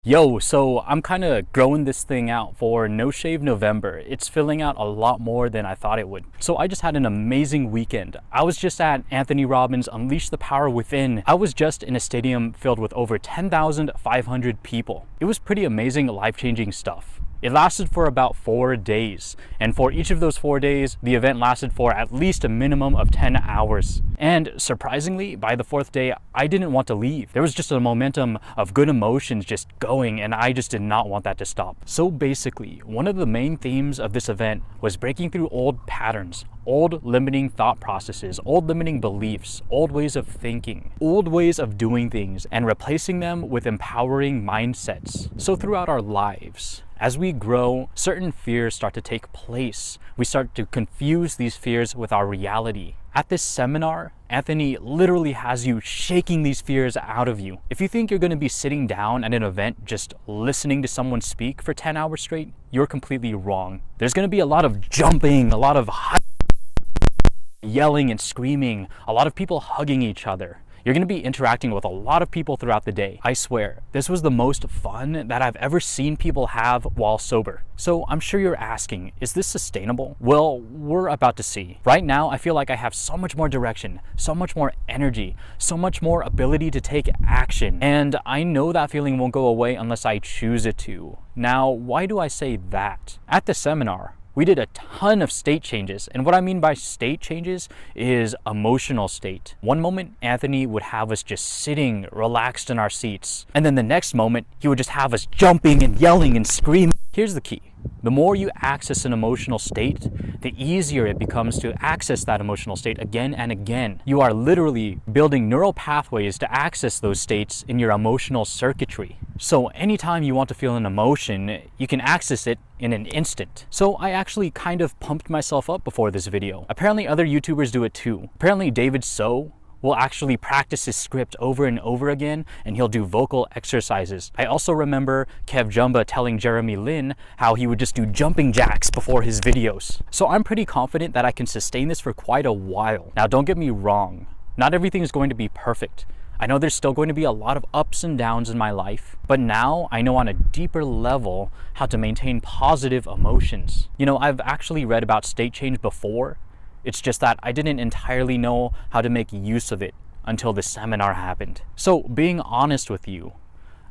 Yo, so I'm kind of growing this thing out for No Shave November. It's filling out a lot more than I thought it would. So I just had an amazing weekend. I was just at Anthony Robbins' Unleash the Power Within. I was just in a stadium filled with over 10,500 people. It was pretty amazing, life-changing stuff. It lasted for about 4 days, and for each of those 4 days, the event lasted for at least a minimum of 10 hours. And surprisingly, by the 4th day, I didn't want to leave. There was just a momentum of good emotions just going, and I just did not want that to stop. So basically, one of the main themes of this event was breaking through old patterns, old limiting thought processes, old limiting beliefs, old ways of thinking, old ways of doing things, and replacing them with empowering mindsets. So throughout our lives, as we grow, certain fears start to take place. We start to confuse these fears with our reality. At this seminar, Anthony literally has you shaking these fears out of you. If you think you're going to be sitting down at an event just listening to someone speak for 10 hours straight, you're completely wrong. There's going to be a lot of jumping, a lot of yelling and screaming, a lot of people hugging each other. You're going to be interacting with a lot of people throughout the day. I swear, this was the most fun that I've ever seen people have while sober. So I'm sure you're asking, is this sustainable? Well, we're about to see. Right now, I feel like I have so much more direction, so much more energy, so much more ability to take action. And I know that feeling won't go away unless I choose it to. Now, why do I say that? At the seminar, we did a ton of state changes, and what I mean by state changes is emotional state. One moment, Anthony would have us just sitting relaxed in our seats, and then the next moment, he would just have us jumping and yelling and screaming. Here's the key. The more you access an emotional state, the easier it becomes to access that emotional state again and again. You are literally building neural pathways to access those states in your emotional circuitry. So anytime you want to feel an emotion, you can access it in an instant. So I actually kind of pumped myself up before this video. Apparently other YouTubers do it too. Apparently David So will actually practice his script over and over again, and he'll do vocal exercises. I also remember Kev Jumba telling Jeremy Lin how he would just do jumping jacks before his videos. So I'm pretty confident that I can sustain this for quite a while. Now don't get me wrong, not everything is going to be perfect. I know there's still going to be a lot of ups and downs in my life, but now I know on a deeper level how to maintain positive emotions. You know, I've actually read about state change before. It's just that I didn't entirely know how to make use of it until the seminar happened. So being honest with you,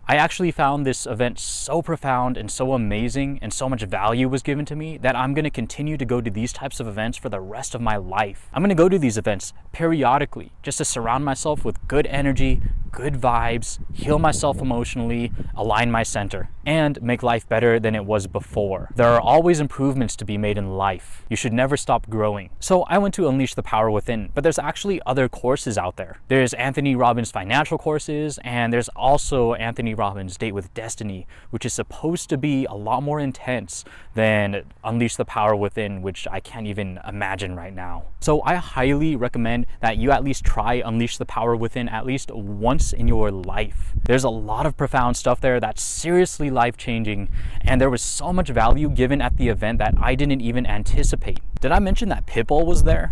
I actually found this event so profound and so amazing, and so much value was given to me that I'm going to continue to go to these types of events for the rest of my life. I'm going to go to these events periodically just to surround myself with good energy, good vibes, heal myself emotionally, align my center, and make life better than it was before. There are always improvements to be made in life. You should never stop growing. So I went to Unleash the Power Within, but there's actually other courses out there. There's Anthony Robbins financial courses, and there's also Anthony Robbins Date with Destiny, which is supposed to be a lot more intense than Unleash the Power Within, which I can't even imagine right now. So I highly recommend that you at least try Unleash the Power Within at least once in your life. There's a lot of profound stuff there that's seriously life-changing, and there was so much value given at the event that I didn't even anticipate. Did I mention that Pitbull was there?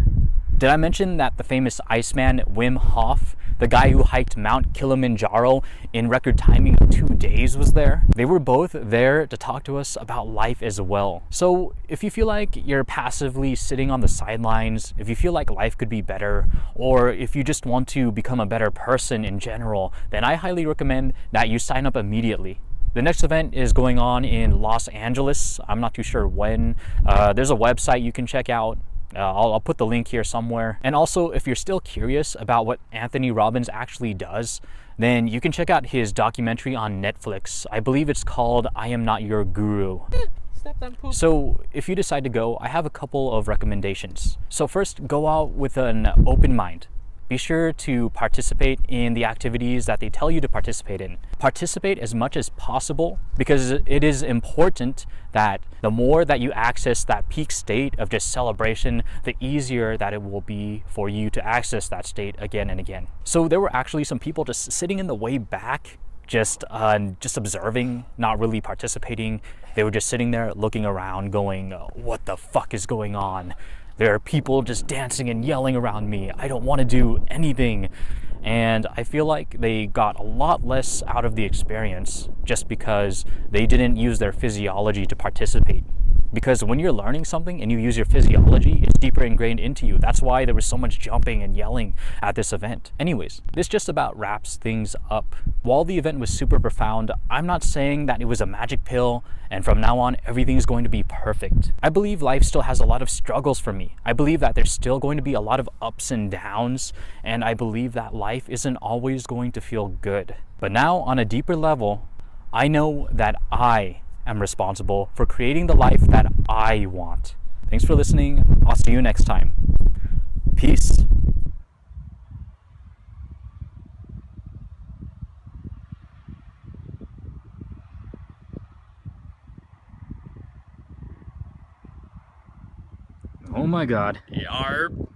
Did I mention that the famous Iceman Wim Hof, the guy who hiked Mount Kilimanjaro in record timing of 2 days, was there? They were both there to talk to us about life as well. So if you feel like you're passively sitting on the sidelines, if you feel like life could be better, or if you just want to become a better person in general, then I highly recommend that you sign up immediately. The next event is going on in Los Angeles. I'm not too sure when. There's a website you can check out. I'll put the link here somewhere. And also, if you're still curious about what Anthony Robbins actually does, then you can check out his documentary on Netflix. I believe it's called I Am Not Your Guru. So if you decide to go, I have a couple of recommendations. So first, go out with an open mind. Be sure to participate in the activities that they tell you to participate in. Participate as much as possible, because it is important that the more that you access that peak state of just celebration, the easier that it will be for you to access that state again and again. So there were actually some people just sitting in the way back, just observing, not really participating. They were just sitting there looking around going, what the fuck is going on? There are people just dancing and yelling around me. I don't want to do anything. And I feel like they got a lot less out of the experience just because they didn't use their physiology to participate. Because when you're learning something and you use your physiology, it's deeper ingrained into you. That's why there was so much jumping and yelling at this event. Anyways, this just about wraps things up. While the event was super profound, I'm not saying that it was a magic pill and from now on everything is going to be perfect. I believe life still has a lot of struggles for me. I believe that there's still going to be a lot of ups and downs, and I believe that life isn't always going to feel good. But now, on a deeper level, I know that I am responsible for creating the life that I want. Thanks for listening. I'll see you next time. Peace. Oh my God. Yarp.